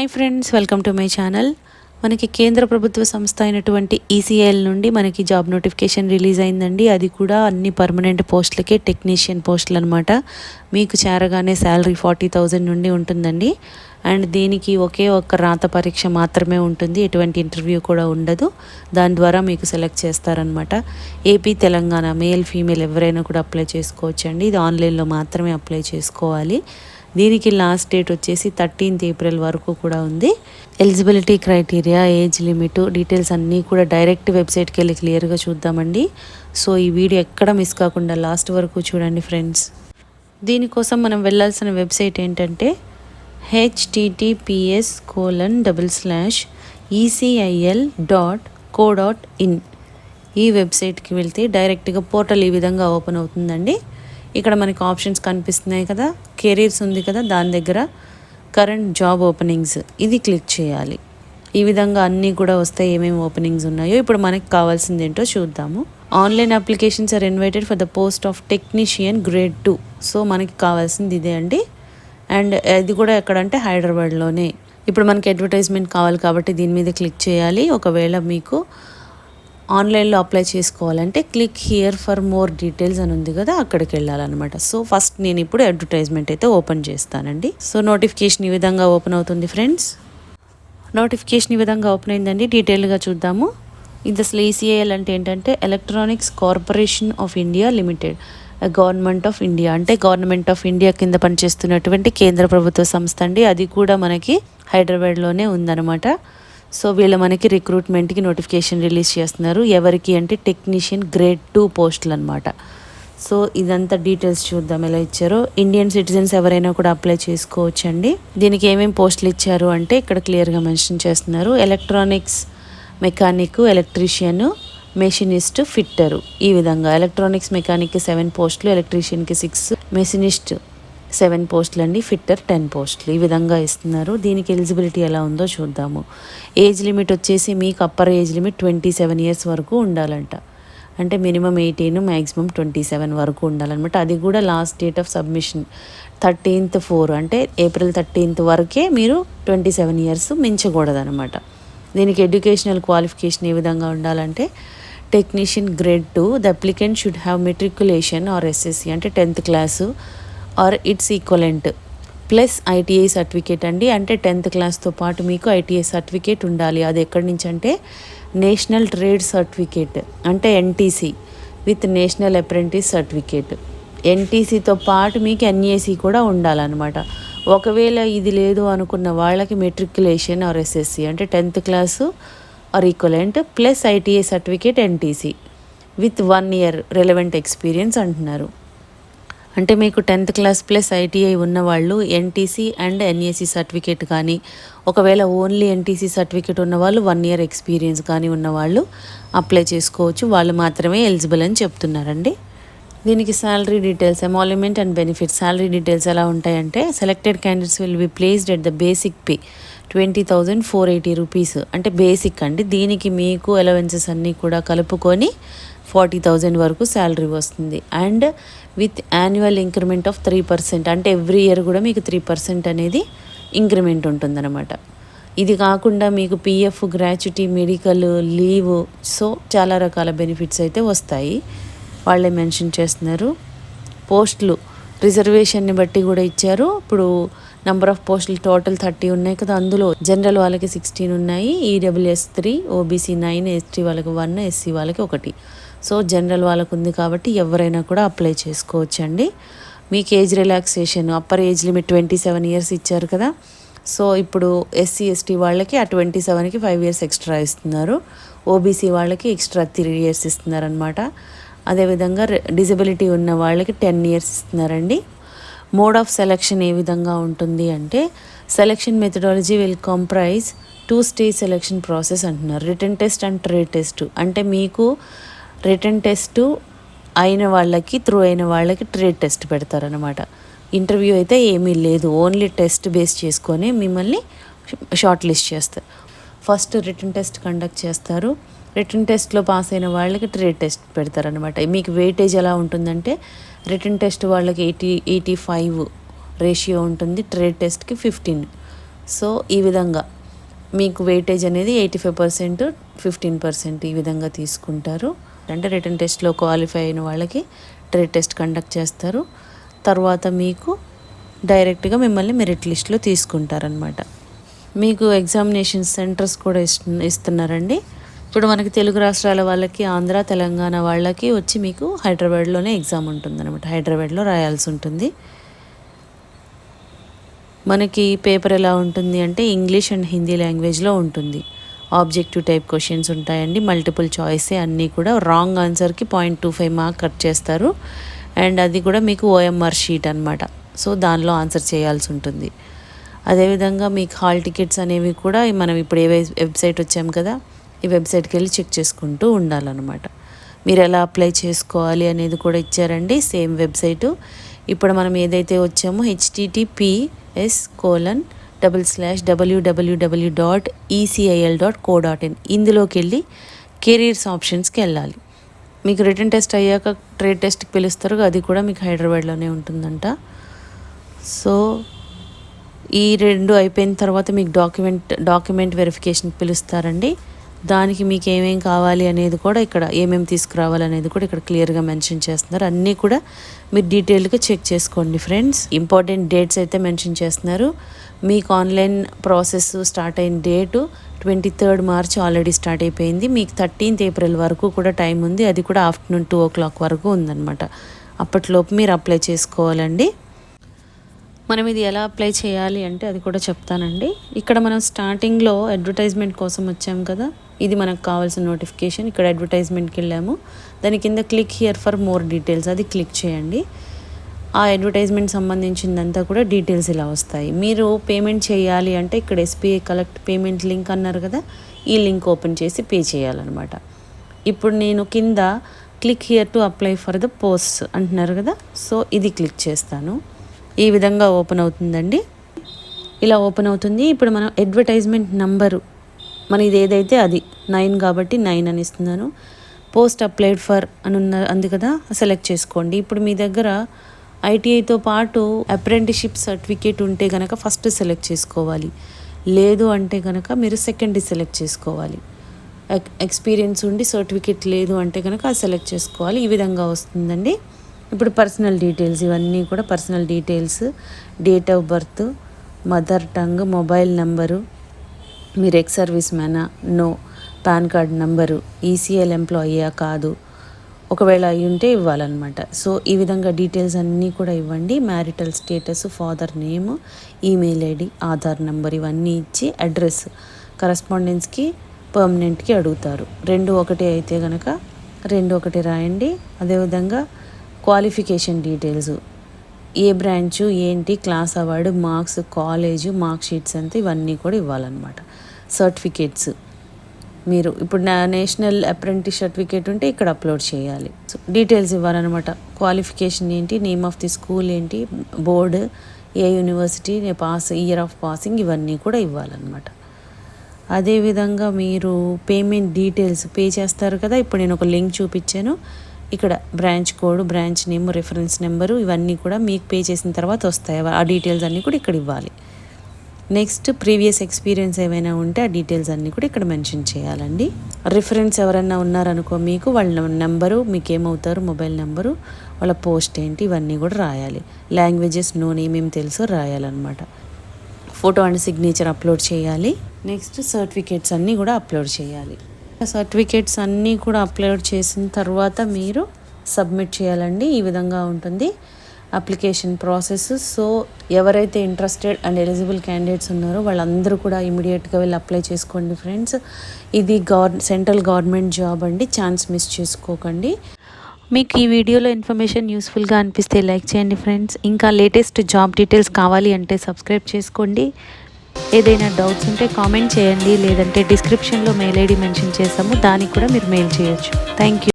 Hi friends, welcome to my channel. మనకి కేంద్ర ప్రభుత్వ సంస్థ అయినటువంటి ఈసీఐఎల్ నుండి మనకి జాబ్ నోటిఫికేషన్ రిలీజ్ అయిందండి. అది కూడా అన్ని పర్మనెంట్ పోస్టులకే, టెక్నీషియన్ పోస్టులు అనమాట. మీకు చేరగానే శాలరీ 40,000 నుండి ఉంటుందండి. అండ్ దీనికి ఒకే ఒక్క రాత పరీక్ష మాత్రమే ఉంటుంది, ఎటువంటి ఇంటర్వ్యూ కూడా ఉండదు. దాని ద్వారా మీకు సెలెక్ట్ చేస్తారనమాట. ఏపీ, తెలంగాణ మేల్ ఫీమేల్ ఎవరైనా కూడా అప్లై చేసుకోవచ్చు అండి. ఇది ఆన్లైన్లో మాత్రమే అప్లై చేసుకోవాలి. దీనికి లాస్ట్ డేట్ వచ్చేసి 13th ఏప్రిల్ వరకు కూడా ఉంది. Eligibility criteria, age limit details అన్నీ కూడా డైరెక్ట్ వెబ్సైట్కి వెళ్ళి క్లియర్గా చూద్దామండి. సో ఈ వీడియో ఎక్కడ మిస్ కాకుండా లాస్ట్ వరకు చూడండి ఫ్రెండ్స్. దీనికోసం మనం వెళ్ళాల్సిన వెబ్సైట్ ఏంటంటే https://ecil.co.in. ఈ వెబ్సైట్కి వెళ్తే డైరెక్ట్గా పోర్టల్ ఈ విధంగా ఓపెన్ అవుతుందండి. ఇక్కడ మనకి ఆప్షన్స్ కనిపిస్తున్నాయి కదా, కెరీర్స్ ఉంది కదా, దాని దగ్గర కరెంట్ జాబ్ ఓపెనింగ్స్ ఇది క్లిక్ చేయాలి. ఈ విధంగా అన్నీ కూడా వస్తాయి, ఏమేమి ఓపెనింగ్స్ ఉన్నాయో. ఇప్పుడు మనకి కావాల్సింది ఏంటో చూద్దాము. Online applications are invited for the post of technician grade 2. So మనకి కావాల్సింది ఇదే అండి. అండ్ ఇది కూడా ఎక్కడంటే హైదరాబాద్లోనే. ఇప్పుడు మనకి అడ్వర్టైజ్మెంట్ కావాలి కాబట్టి దీని మీద క్లిక్ చేయాలి. ఒకవేళ మీకు ఆన్లైన్లో అప్లై చేసుకోవాలంటే click here for more details అని ఉంది కదా, అక్కడికి వెళ్ళాలన్నమాట. సో ఫస్ట్ నేను ఇప్పుడు అడ్వర్టైజ్మెంట్ అయితే ఓపెన్ చేస్తానండి. సో నోటిఫికేషన్ ఈ విధంగా ఓపెన్ అవుతుంది ఫ్రెండ్స్. నోటిఫికేషన్ ఈ విధంగా ఓపెన్ అయిందండి. డీటెయిల్గా చూద్దాము. ఇది అసలు ఈసీఐఎల్ అంటే ఏంటంటే electronics corporation of India limited, government of India అంటే గవర్నమెంట్ ఆఫ్ ఇండియా కింద పనిచేస్తున్నటువంటి కేంద్ర ప్రభుత్వ సంస్థ అండి. అది కూడా మనకి హైదరాబాద్లోనే ఉందన్నమాట. సో వీళ్ళు మనకి రిక్రూట్మెంట్కి నోటిఫికేషన్ రిలీజ్ చేస్తున్నారు. ఎవరికి అంటే టెక్నీషియన్ గ్రేడ్ 2 పోస్టులు అనమాట. సో ఇదంతా డీటెయిల్స్ చూద్దాం ఎలా ఇచ్చారో. ఇండియన్ సిటిజన్స్ ఎవరైనా కూడా అప్లై చేసుకోవచ్చు అండి. దీనికి ఏమేమి పోస్టులు ఇచ్చారు అంటే ఇక్కడ క్లియర్గా మెన్షన్ చేస్తున్నారు. Electronics mechanic, electrician, machinist, fitter. ఈ విధంగా ఎలక్ట్రానిక్స్ మెకానిక్కి 7 పోస్టులు, ఎలక్ట్రీషియన్కి 6, మెషినిస్ట్ 7 పోస్టులు అండి, ఫిట్టర్ 10 పోస్టులు. ఈ విధంగా ఇస్తున్నారు. దీనికి ఎలిజిబిలిటీ ఎలా ఉందో చూద్దాము. ఏజ్ లిమిట్ వచ్చేసి మీకు అప్పర్ ఏజ్ లిమిట్ 27 years వరకు ఉండాలంట. అంటే మినిమం 18, మ్యాక్సిమం 27 వరకు ఉండాలన్నమాట. అది కూడా last date of submission 13th 4 అంటే ఏప్రిల్ 13th వరకే మీరు 27 years మించకూడదనమాట. దీనికి ఎడ్యుకేషనల్ క్వాలిఫికేషన్ ఏ విధంగా ఉండాలంటే technician grade 2 the applicant should have matriculation or SSC అంటే 10th class or its equivalent plus ITI certificate అండి. అంటే 10th క్లాస్తో పాటు మీకు ఐటీఐ సర్టిఫికేట్ ఉండాలి. అది ఎక్కడి నుంచి అంటే నేషనల్ ట్రేడ్ సర్టిఫికేట్ అంటే NTC with national apprentice certificate. ఎన్టీసీతో పాటు మీకు ఎన్ఏసీ కూడా ఉండాలన్నమాట. ఒకవేళ ఇది లేదు అనుకున్న వాళ్ళకి మెట్రికులేషన్ ఆర్ ఎస్ఎస్సి అంటే 10th class are equivalent plus ITI certificate NTC with 1 year relevant experience అంటున్నారు. అంటే మీకు 10th క్లాస్ ప్లస్ ఐటీఐ ఉన్నవాళ్ళు ఎన్టీసీ అండ్ ఎన్ఏసీ సర్టిఫికేట్ కానీ, ఒకవేళ ఓన్లీ ఎన్టీసీ సర్టిఫికేట్ ఉన్నవాళ్ళు 1 year ఎక్స్పీరియన్స్ కానీ ఉన్నవాళ్ళు అప్లై చేసుకోవచ్చు. వాళ్ళు మాత్రమే ఎలిజిబుల్ అని చెప్తున్నారండి. దీనికి salary details, emolument and benefits. Salary details ఎలా ఉంటాయంటే selected candidates will be placed at the basic pay 20,480 rupees అంటే బేసిక్ అండి. దీనికి మీకు అలవెన్సెస్ అన్నీ కూడా కలుపుకొని 40,000 వరకు శాలరీ వస్తుంది. And with annual increment of 3% అంటే ఎవ్రీ ఇయర్ కూడా మీకు 3% అనేది ఇంక్రిమెంట్ ఉంటుందన్నమాట. ఇది కాకుండా మీకు PF, gratuity, medical leave, so చాలా రకాల బెనిఫిట్స్ అయితే వస్తాయి. వాళ్ళే మెన్షన్ చేస్తున్నారు. పోస్టులు రిజర్వేషన్ని బట్టి కూడా ఇచ్చారు. ఇప్పుడు నెంబర్ ఆఫ్ పోస్టులు టోటల్ 30 ఉన్నాయి కదా, అందులో జనరల్ వాళ్ళకి 16 ఉన్నాయి, ఈడబ్ల్యూఎస్ 3, ఓబీసీ 9, ఎస్టీ వాళ్ళకి 1, ఎస్సీ వాళ్ళకి 1. సో జనరల్ వాళ్ళకు ఉంది కాబట్టి ఎవరైనా కూడా అప్లై చేసుకోవచ్చండి. మీకు age relaxation upper age limit 27 years ఇచ్చారు కదా. సో ఇప్పుడు ఎస్సీ ఎస్టీ వాళ్ళకి ఆ 27కి 5 years ఎక్స్ట్రా ఇస్తున్నారు. ఓబీసీ వాళ్ళకి ఎక్స్ట్రా 3 years ఇస్తున్నారనమాట. అదేవిధంగా డిజబిలిటీ ఉన్న వాళ్ళకి 10 years ఇస్తున్నారండి. మోడ్ ఆఫ్ సెలెక్షన్ ఏ విధంగా ఉంటుంది అంటే selection methodology will comprise 2 stage selection process అంటున్నారు. Written test and trade test. అంటే మీకు రిటన్ టెస్ట్ అయిన వాళ్ళకి, త్రూ అయిన వాళ్ళకి ట్రేడ్ టెస్ట్ పెడతారనమాట. ఇంటర్వ్యూ అయితే ఏమీ లేదు, ఓన్లీ టెస్ట్ బేస్ చేసుకొని మిమ్మల్ని షార్ట్ లిస్ట్ చేస్తారు. ఫస్ట్ రిటన్ టెస్ట్ కండక్ట్ చేస్తారు. రిటన్ టెస్ట్లో పాస్ అయిన వాళ్ళకి ట్రేడ్ టెస్ట్ పెడతారనమాట. మీకు వెయిటేజ్ ఎలా ఉంటుందంటే రిటన్ టెస్ట్ వాళ్ళకి 80-85 రేషియో ఉంటుంది, ట్రేడ్ టెస్ట్కి 15. సో ఈ విధంగా మీకు వెయిటేజ్ అనేది 85%, 15% ఈ విధంగా తీసుకుంటారు. అంటే రిటన్ టెస్ట్లో క్వాలిఫై అయిన వాళ్ళకి ట్రేడ్ టెస్ట్ కండక్ట్ చేస్తారు. తర్వాత మీకు డైరెక్ట్గా మిమ్మల్ని మెరిట్ లిస్ట్లో తీసుకుంటారనమాట. మీకు ఎగ్జామినేషన్ సెంటర్స్ కూడా ఇస్తున్నారండి. ఇప్పుడు మనకి తెలుగు రాష్ట్రాల వాళ్ళకి, ఆంధ్ర, తెలంగాణ వాళ్ళకి వచ్చి మీకు హైదరాబాద్లోనే ఎగ్జామ్ ఉంటుందన్నమాట. హైదరాబాద్లో రాయాల్సి ఉంటుంది. మనకి పేపర్ ఎలా ఉంటుంది అంటే ఇంగ్లీష్ అండ్ హిందీ లాంగ్వేజ్లో ఉంటుంది. ఆబ్జెక్టివ్ టైప్ క్వశ్చన్స్ ఉంటాయండి, మల్టిపుల్ చాయిసే అన్నీ కూడా. రాంగ్ ఆన్సర్కి 0.25 మార్క్ కట్ చేస్తారు. అండ్ అది కూడా మీకు OMR షీట్ అనమాట. సో దానిలో ఆన్సర్ చేయాల్సి ఉంటుంది. అదేవిధంగా మీకు హాల్ టికెట్స్ అనేవి కూడా మనం ఇప్పుడు ఏ వెబ్సైట్ వచ్చాం కదా, ఈ వెబ్సైట్కి వెళ్ళి చెక్ చేసుకుంటూ ఉండాలన్నమాట. మీరు ఎలా అప్లై చేసుకోవాలి అనేది కూడా ఇచ్చారండి, సేమ్ వెబ్సైటు. ఇప్పుడు మనం ఏదైతే వచ్చామో https://www.ecil.co.in ఇందులోకి వెళ్ళి కెరీర్స్ ఆప్షన్స్కి వెళ్ళాలి. మీకు రిటన్ టెస్ట్ అయ్యాక ట్రేడ్ టెస్ట్కి పిలుస్తారు, అది కూడా మీకు హైదరాబాద్లోనే ఉంటుందంట. సో ఈ రెండు అయిపోయిన తర్వాత మీకు డాక్యుమెంట్ వెరిఫికేషన్కి పిలుస్తారండి. దానికి మీకు ఏమేం కావాలి అనేది కూడా ఇక్కడ, ఏమేమి తీసుకురావాలనేది కూడా ఇక్కడ క్లియర్గా మెన్షన్ చేస్తున్నారు. అన్నీ కూడా మీరు డీటెయిల్గా చెక్ చేసుకోండి ఫ్రెండ్స్. ఇంపార్టెంట్ డేట్స్ అయితే మెన్షన్ చేస్తున్నారు. మీకు ఆన్లైన్ ప్రాసెస్ స్టార్ట్ అయిన date 23rd March already start అయిపోయింది. మీకు 13th April వరకు కూడా టైం ఉంది. అది కూడా ఆఫ్టర్నూన్ 2 o'clock వరకు ఉందన్నమాట. అప్పటిలోపు మీరు అప్లై చేసుకోవాలండి. మనం ఇది ఎలా అప్లై చేయాలి అంటే అది కూడా చెప్తానండి. ఇక్కడ మనం స్టార్టింగ్లో అడ్వర్టైజ్మెంట్ కోసం వచ్చాం కదా, ఇది మనకు కావాల్సిన నోటిఫికేషన్. ఇక్కడ అడ్వర్టైజ్మెంట్కి వెళ్ళాము, దాని కింద click here for more details అది క్లిక్ చేయండి. ఆ అడ్వర్టైజ్మెంట్ సంబంధించిందంతా కూడా డీటెయిల్స్ ఇలా వస్తాయి. మీరు పేమెంట్ చేయాలి అంటే ఇక్కడ SBI కలెక్ట్ పేమెంట్ లింక్ అన్నారు కదా, ఈ లింక్ ఓపెన్ చేసి పే చేయాలన్నమాట. ఇప్పుడు నేను కింద click here to apply for the post అంటున్నారు కదా, సో ఇది క్లిక్ చేస్తాను. ఈ విధంగా ఓపెన్ అవుతుందండి. ఇలా ఓపెన్ అవుతుంది. ఇప్పుడు మనం అడ్వర్టైజ్మెంట్ నంబరు మన ఇది ఏదైతే అది 9 కాబట్టి 9 అని ఇస్తున్నాను. పోస్ట్ అప్లైడ్ ఫర్ అని అంది కదా, సెలెక్ట్ చేసుకోండి. ఇప్పుడు మీ దగ్గర ITIతో పాటు అప్రెంటిస్షిప్ సర్టిఫికేట్ ఉంటే కనుక ఫస్ట్ సెలెక్ట్ చేసుకోవాలి. లేదు అంటే కనుక మీరు సెకండ్ సెలెక్ట్ చేసుకోవాలి. ఎక్స్పీరియన్స్ ఉండి సర్టిఫికేట్ లేదు అంటే కనుక అది సెలెక్ట్ చేసుకోవాలి. ఈ విధంగా వస్తుందండి. ఇప్పుడు పర్సనల్ డీటెయిల్స్, ఇవన్నీ కూడా personal details, date of birth, mother tongue, mobile number, మీరు ఎక్స్ సర్వీస్ మ్యానా, no, PAN card number, ECIL ఎంప్లాయీయా కాదు, ఒకవేళ అయి ఉంటే ఇవ్వాలన్నమాట. సో ఈ విధంగా డీటెయిల్స్ అన్నీ కూడా ఇవ్వండి. Marital status, father name, email ID, Aadhaar number ఇవన్నీ ఇచ్చి అడ్రస్ కరస్పాండెన్స్కి, పర్మనెంట్కి అడుగుతారు. 2 ఒకటే అయితే కనుక 2 ఒకటి రాయండి. అదేవిధంగా క్వాలిఫికేషన్ డీటెయిల్స్, ఏ బ్రాంచు ఏంటి, class award, marks, college, mark sheets అంతా ఇవన్నీ కూడా ఇవ్వాలన్నమాట. సర్టిఫికేట్స్ మీరు ఇప్పుడు నేషనల్ అప్రెంటిస్ సర్టిఫికేట్ ఉంటే ఇక్కడ అప్లోడ్ చేయాలి. సో డీటెయిల్స్ ఇవ్వాలన్నమాట. క్వాలిఫికేషన్ ఏంటి, నేమ్ ఆఫ్ ది స్కూల్ ఏంటి, బోర్డు, ఏ యూనివర్సిటీ, ఇయర్ ఆఫ్ పాసింగ్ ఇవన్నీ కూడా ఇవ్వాలన్నమాట. అదేవిధంగా మీరు పేమెంట్ డీటెయిల్స్ పే చేస్తారు కదా, ఇప్పుడు నేను ఒక లింక్ చూపించాను. ఇక్కడ branch code, branch name, reference number ఇవన్నీ కూడా మీకు పే చేసిన తర్వాత వస్తాయి. ఆ డీటెయిల్స్ అన్నీ కూడా ఇక్కడ ఇవ్వాలి. నెక్స్ట్ ప్రీవియస్ ఎక్స్పీరియన్స్ ఏమైనా ఉంటే ఆ డీటెయిల్స్ అన్నీ కూడా ఇక్కడ మెన్షన్ చేయాలండి. రిఫరెన్స్ ఎవరైనా ఉన్నారనుకో మీకు, వాళ్ళ నెంబరు, మీకు ఏమవుతారు, మొబైల్ నెంబరు, వాళ్ళ పోస్ట్ ఏంటి ఇవన్నీ కూడా రాయాలి. లాంగ్వేజెస్ నోన్ ఏమేమి తెలుసో రాయాలన్నమాట. ఫోటో అండ్ సిగ్నేచర్ అప్లోడ్ చేయాలి. నెక్స్ట్ సర్టిఫికేట్స్ అన్నీ కూడా అప్లోడ్ చేయాలి. సర్టిఫికేట్స్ అన్నీ కూడా అప్లోడ్ చేసిన తర్వాత మీరు సబ్మిట్ చేయాలండి. ఈ విధంగా ఉంటుంది అప్లికేషన్ ప్రాసెస్. సో ఎవరైతే ఇంట్రెస్టెడ్ అండ్ ఎలిజిబుల్ క్యాండిడేట్స్ ఉన్నారో వాళ్ళందరూ కూడా ఇమీడియట్గా వెళ్ళి అప్లై చేసుకోండి ఫ్రెండ్స్. ఇది సెంట్రల్ గవర్నమెంట్ జాబ్ అండి, ఛాన్స్ మిస్ చేసుకోకండి. మీకు ఈ వీడియోలో ఇన్ఫర్మేషన్ యూస్ఫుల్గా అనిపిస్తే లైక్ చేయండి ఫ్రెండ్స్. ఇంకా లేటెస్ట్ జాబ్ డీటెయిల్స్ కావాలి అంటే సబ్స్క్రైబ్ చేసుకోండి. ఏదైనా డౌట్స్ ఉంటే కామెంట్ చేయండి, లేదంటే డిస్క్రిప్షన్లో మెయిల్ ID మెన్షన్ చేసాము, దానికి కూడా మీరు మెయిల్ చేయొచ్చు. Thank you.